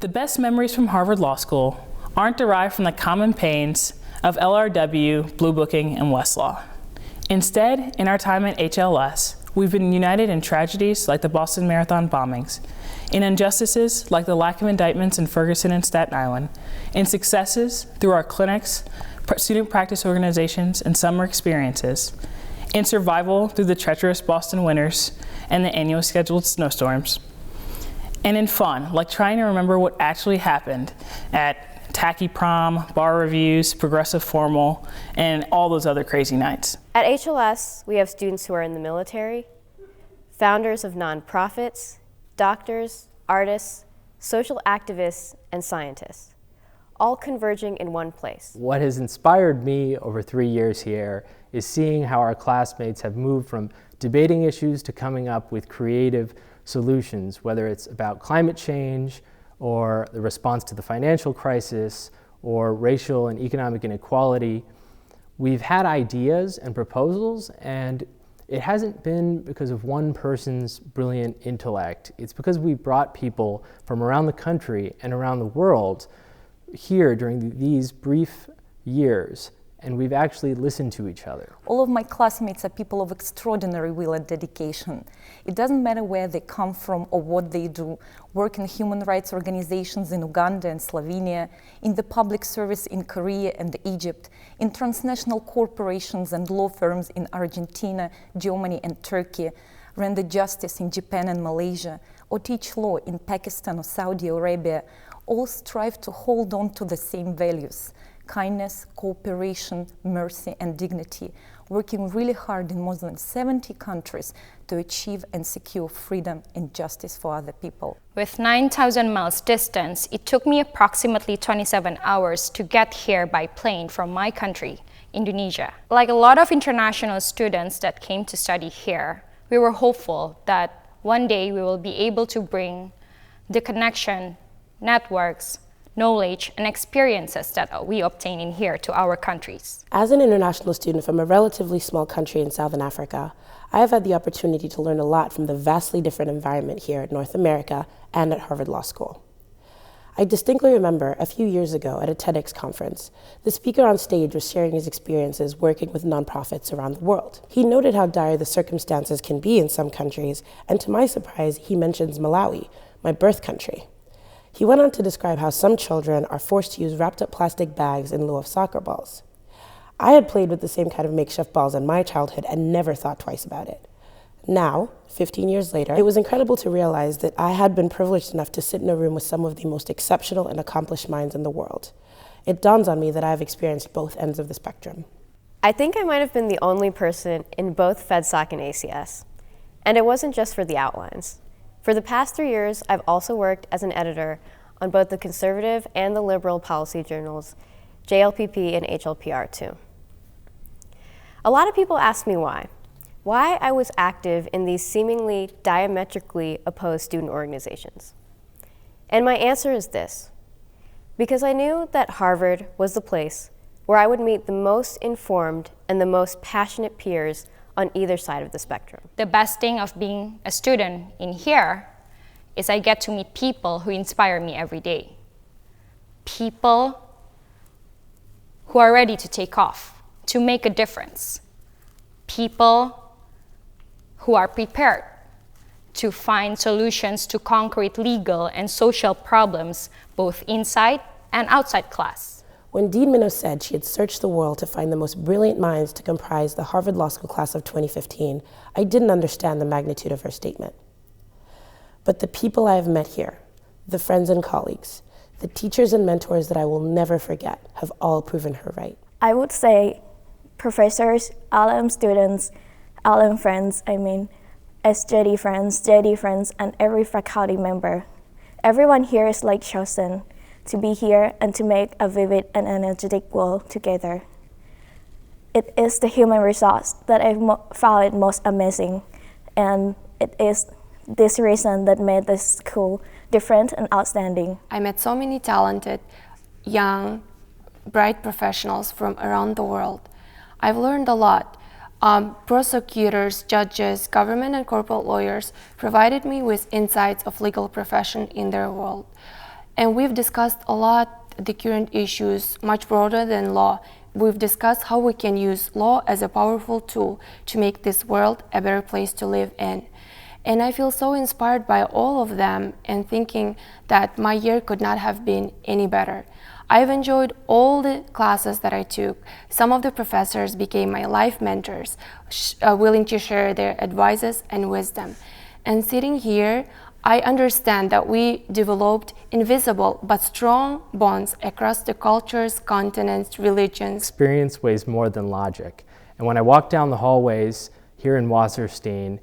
The best memories from Harvard Law School aren't derived from the common pains of LRW, Blue Booking, and Westlaw. Instead, in our time at HLS, we've been united in tragedies like the Boston Marathon bombings, in injustices like the lack of indictments in Ferguson and Staten Island, in successes through our clinics, student practice organizations, and summer experiences, in survival through the treacherous Boston winters and the annual scheduled snowstorms, and in fun, like trying to remember what actually happened at tacky prom, bar reviews, progressive formal, and all those other crazy nights. At HLS, we have students who are in the military, founders of nonprofits, doctors, artists, social activists, and scientists, all converging in one place. What has inspired me over 3 years here is seeing how our classmates have moved from debating issues to coming up with creative solutions, whether it's about climate change or the response to the financial crisis or racial and economic inequality. We've had ideas and proposals, and it hasn't been because of one person's brilliant intellect. It's because we brought people from around the country and around the world here during these brief years, and we've actually listened to each other. All of my classmates are people of extraordinary will and dedication. It doesn't matter where they come from or what they do, work in human rights organizations in Uganda and Slovenia, in the public service in Korea and Egypt, in transnational corporations and law firms in Argentina, Germany and Turkey, render justice in Japan and Malaysia, or teach law in Pakistan or Saudi Arabia, all strive to hold on to the same values: kindness, cooperation, mercy, and dignity, working really hard in more than 70 countries to achieve and secure freedom and justice for other people. With 9,000 miles distance, it took me approximately 27 hours to get here by plane from my country, Indonesia. Like a lot of international students that came to study here, we were hopeful that one day we will be able to bring the connection, networks, knowledge, and experiences that we obtain in here to our countries. As an international student from a relatively small country in Southern Africa, I have had the opportunity to learn a lot from the vastly different environment here at North America and at Harvard Law School. I distinctly remember a few years ago at a TEDx conference, the speaker on stage was sharing his experiences working with nonprofits around the world. He noted how dire the circumstances can be in some countries, and to my surprise, he mentions Malawi, my birth country. He went on to describe how some children are forced to use wrapped up plastic bags in lieu of soccer balls. I had played with the same kind of makeshift balls in my childhood and never thought twice about it. Now, 15 years later, it was incredible to realize that I had been privileged enough to sit in a room with some of the most exceptional and accomplished minds in the world. It dawns on me that I've experienced both ends of the spectrum. I think I might have been the only person in both FedSoc and ACS. And it wasn't just for the outlines. For the past 3 years, I've also worked as an editor on both the conservative and the liberal policy journals, JLPP and HLPR2. A lot of people ask me why I was active in these seemingly diametrically opposed student organizations. And my answer is this: because I knew that Harvard was the place where I would meet the most informed and the most passionate peers on either side of the spectrum. The best thing of being a student in here is I get to meet people who inspire me every day. People who are ready to take off, to make a difference. People who are prepared to find solutions to concrete legal and social problems both inside and outside class. When Dean Minow said she had searched the world to find the most brilliant minds to comprise the Harvard Law School class of 2015, I didn't understand the magnitude of her statement. But the people I have met here, the friends and colleagues, the teachers and mentors that I will never forget, have all proven her right. I would say professors, LL.M students, LL.M friends, SJD friends, JD friends, and every faculty member. Everyone here is like chosen to be here and to make a vivid and energetic world together. It is the human resource that I found it most amazing, and it is this reason that made this school different and outstanding. I met so many talented, young, bright professionals from around the world. I've learned a lot. Prosecutors, judges, government and corporate lawyers provided me with insights of legal profession in their world. And we've discussed a lot the current issues, much broader than law. We've discussed how we can use law as a powerful tool to make this world a better place to live in. And I feel so inspired by all of them and thinking that my year could not have been any better. I've enjoyed all the classes that I took. Some of the professors became my life mentors, willing to share their advices and wisdom. And sitting here, I understand that we developed invisible but strong bonds across the cultures, continents, religions. Experience weighs more than logic. And when I walked down the hallways here in Wasserstein,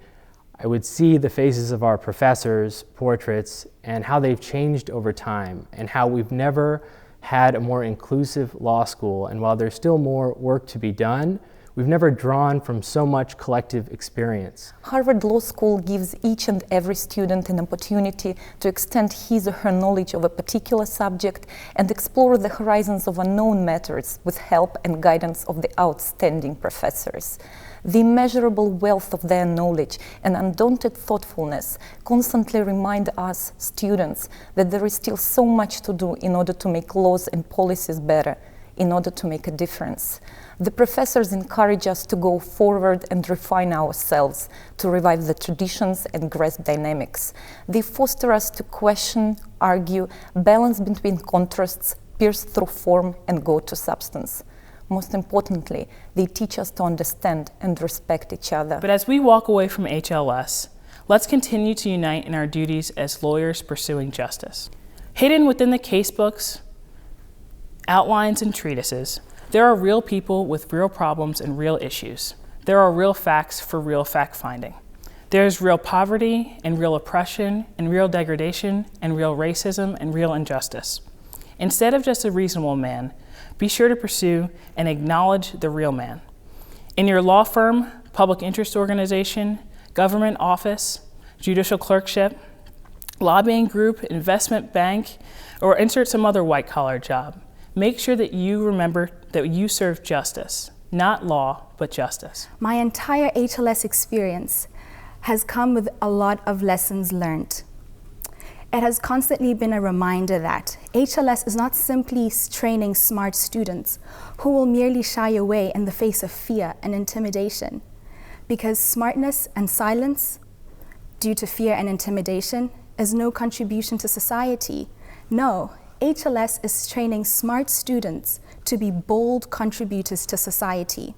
I would see the faces of our professors' portraits and how they've changed over time and how we've never had a more inclusive law school. And while there's still more work to be done, we've never drawn from so much collective experience. Harvard Law School gives each and every student an opportunity to extend his or her knowledge of a particular subject and explore the horizons of unknown matters with help and guidance of the outstanding professors. The immeasurable wealth of their knowledge and undaunted thoughtfulness constantly remind us, students, that there is still so much to do in order to make laws and policies better, in order to make a difference. The professors encourage us to go forward and refine ourselves, to revive the traditions and grasp dynamics. They foster us to question, argue, balance between contrasts, pierce through form, and go to substance. Most importantly, they teach us to understand and respect each other. But as we walk away from HLS, let's continue to unite in our duties as lawyers pursuing justice. Hidden within the casebooks, outlines, and treatises, there are real people with real problems and real issues. There are real facts for real fact-finding. There is real poverty and real oppression and real degradation and real racism and real injustice. Instead of just a reasonable man, be sure to pursue and acknowledge the real man. In your law firm, public interest organization, government office, judicial clerkship, lobbying group, investment bank, or insert some other white-collar job, make sure that you remember that you serve justice, not law, but justice. My entire HLS experience has come with a lot of lessons learned. It has constantly been a reminder that HLS is not simply training smart students who will merely shy away in the face of fear and intimidation, because smartness and silence due to fear and intimidation is no contribution to society. No, HLS is training smart students to be bold contributors to society.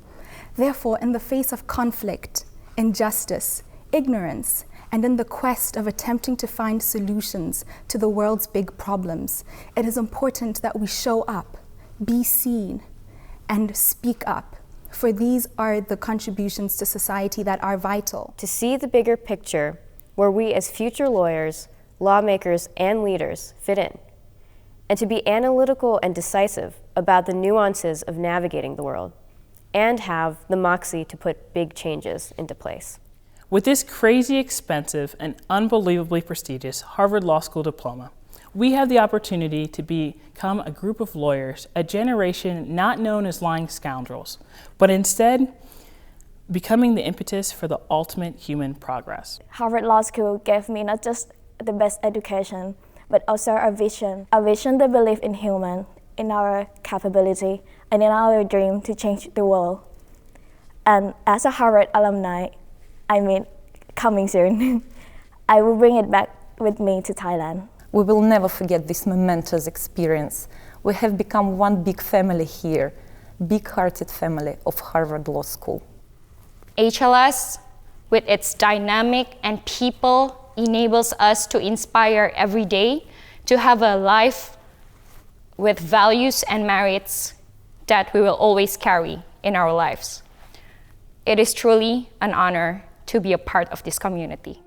Therefore, in the face of conflict, injustice, ignorance, and in the quest of attempting to find solutions to the world's big problems, it is important that we show up, be seen, and speak up, for these are the contributions to society that are vital. To see the bigger picture where we as future lawyers, lawmakers, and leaders fit in, and to be analytical and decisive about the nuances of navigating the world, and have the moxie to put big changes into place. With this crazy expensive and unbelievably prestigious Harvard Law School diploma, we have the opportunity to become a group of lawyers, a generation not known as lying scoundrels, but instead becoming the impetus for the ultimate human progress. Harvard Law School gave me not just the best education, but also a vision that believes in human, in our capability, and in our dream to change the world. And as a Harvard alumni, coming soon, I will bring it back with me to Thailand. We will never forget this momentous experience. We have become one big family here, big-hearted family of Harvard Law School. HLS, with its dynamic and people, enables us to inspire every day to have a life with values and merits that we will always carry in our lives. It is truly an honor to be a part of this community.